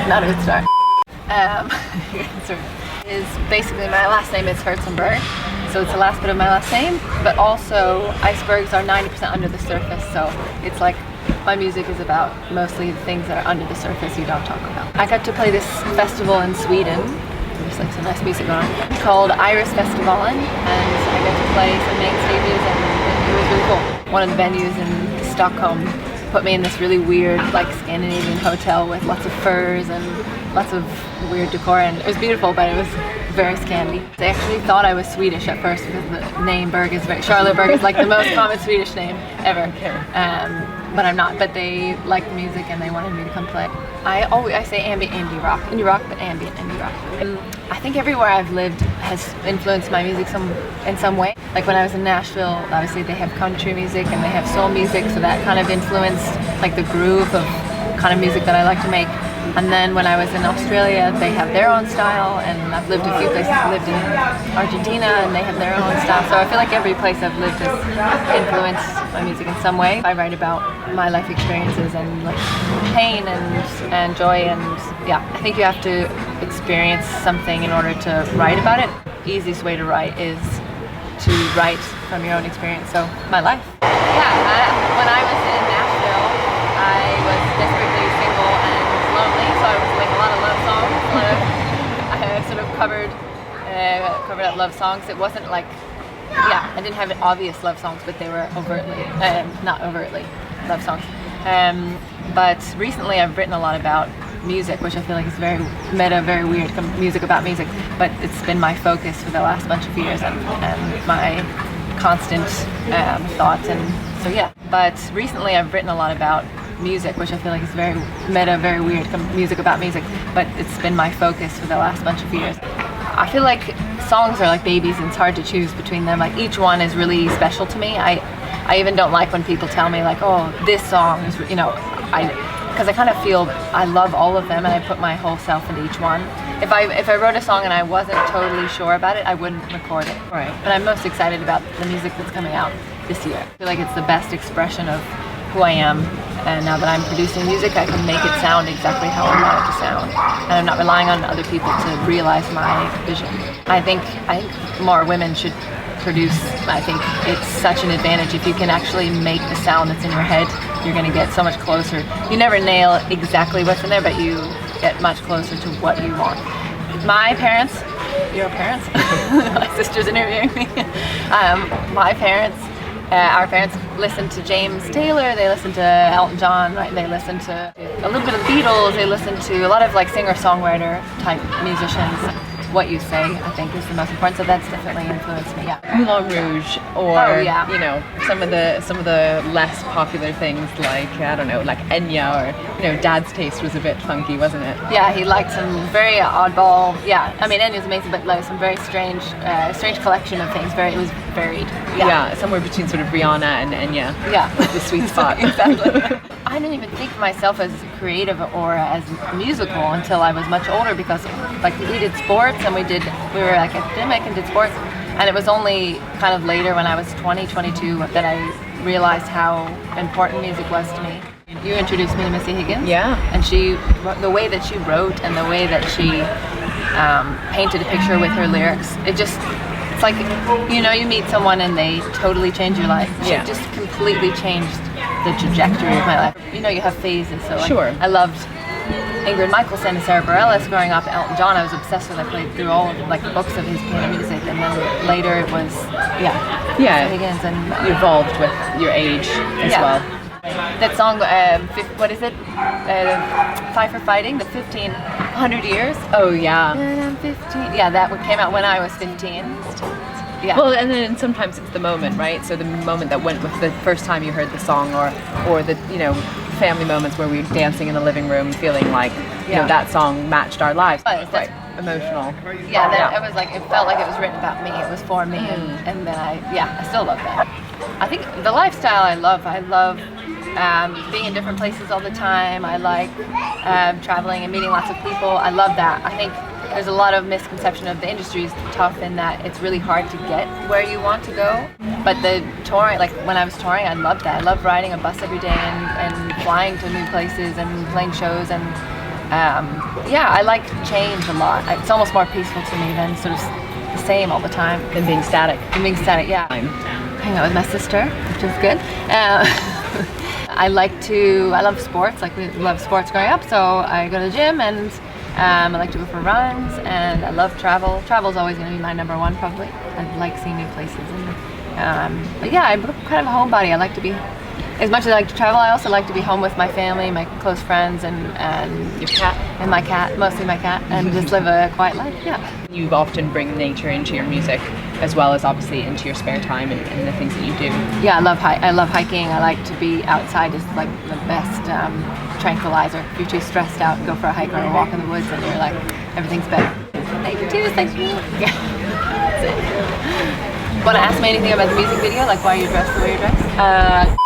Not a good start. Is basically my last name is Herzenberg, so it's the last bit of my last name, but also icebergs are 90% under the surface, so it's like my music is about mostly the things that are under the surface you don't talk about. I got to play this festival in Sweden. There's like some nice music on it, called ICEBERG, and I got to play some main stages and it was really cool. One of the venues in Stockholm put me in this really weird like Scandinavian hotel with lots of furs and lots of weird decor, and it was beautiful, but it was very Scandi. They actually thought I was Swedish at first because the name Berg is Charlottenberg is like the most common Swedish name ever. But I'm not. But they liked the music and they wanted me to come play. I say ambient indie rock, but ambient indie rock. And I think everywhere I've lived has influenced my music in some way. Like when I was in Nashville, obviously they have country music and they have soul music, so that kind of influenced like the groove of kind of music that I like to make. And then when I was in Australia, they have their own style, and I've lived a few places. I lived in Argentina, and they have their own style. So I feel like every place I've lived has influenced my music in some way. I write about my life experiences and like pain and joy, and yeah, I think you have to experience something in order to write about it. The easiest way to write is to write from your own experience. So my life. Yeah, when I was in Nashville, I was desperately single and lonely, so I was doing a lot of love songs. I sort of covered up love songs. It wasn't like, yeah, I didn't have obvious love songs, but they were overtly, not overtly love songs. But recently I've written a lot about music, which I feel like is very meta, very weird, music about music, but it's been my focus for the last bunch of years and my constant thoughts, and so yeah. But recently I've written a lot about music, which I feel like is very meta, very weird, music about music, but it's been my focus for the last bunch of years. I feel like songs are like babies and it's hard to choose between them. Like each one is really special to me. I even don't like when people tell me like, oh, this song is, you know, because I kind of feel I love all of them and I put my whole self into each one. If I wrote a song and I wasn't totally sure about it, I wouldn't record it. Right. But I'm most excited about the music that's coming out this year. I feel like it's the best expression of who I am, and now that I'm producing music, I can make it sound exactly how I want it to sound, and I'm not relying on other people to realize my vision. I think more women should produce. I think it's such an advantage if you can actually make the sound that's in your head. You're going to get so much closer. You never nail exactly what's in there, but you get much closer to what you want. My parents, your parents, my sister's interviewing me. My parents, our parents listened to James Taylor, they listened to Elton John, right? They listened to a little bit of the Beatles, they listened to a lot of like singer-songwriter type musicians. What you say, I think, is the most important, so that's definitely influenced me, yeah. Moulin Rouge, or, you know, some of the less popular things like, I don't know, like Enya, or, you know, Dad's taste was a bit funky, wasn't it? Yeah, he liked some very oddball, yeah, I mean, Enya's amazing, but like some very strange collection of things, it was varied. Yeah, somewhere between sort of Rihanna and Enya. Yeah. The sweet spot. Exactly. I didn't even think of myself as creative or as musical until I was much older, because like we did sports and we were like academic and did sports, and it was only kind of later when I was 22 that I realized how important music was to me. You introduced me to Missy Higgins. Yeah. And the way that she wrote and the way that she painted a picture with her lyrics, it's like, you know, you meet someone and they totally change your life. She just completely changed the trajectory of my life. You know, you have phases, so like, sure. I loved Ingrid Michaelson and Sarah Bareilles growing up. Elton John, I was obsessed with. I played through all of like the books of his piano music, and then later it was Higgins, and you evolved with your age as well. That song, what is it? Fight for Fighting, the 1500 years. Oh yeah. And I'm 15. Yeah, that one came out when I was 15. Yeah. Well, and then sometimes it's the moment, right? So the moment that went with the first time you heard the song, or the, you know, family moments where we were dancing in the living room, feeling like, you know, that song matched our lives. But quite emotional. Yeah, it was like, it felt like it was written about me. It was for me, and then I still love that. I think the lifestyle I love being in different places all the time. I like traveling and meeting lots of people. I love that. I think there's a lot of misconception of the industry is tough in that it's really hard to get where you want to go. But the touring, like when I was touring, I loved that. I loved riding a bus every day and flying to new places and playing shows, and Yeah, I like change a lot. It's almost more peaceful to me than sort of the same all the time. Than being static. Than being static, yeah. Hang out with my sister, which is good. I love sports, like we love sports growing up, so I go to the gym and I like to go for runs, and I love travel. Travel's always going to be my number one, probably. I like seeing new places. But yeah, I'm kind of a homebody. I like to be, as much as I like to travel, I also like to be home with my family, my close friends, and your cat. And my cat, mostly my cat, and just live a quiet life, yeah. You often bring nature into your music, as well as obviously into your spare time and the things that you do. Yeah, I love hiking. I like to be outside. Is like the best tranquilizer. If you're too stressed out, go for a hike or a walk in the woods, and you're like, everything's better. Thank you, too. Thank you. Yeah. That's it. Want to ask me anything about the music video, like why you're dressed the way you're dressed?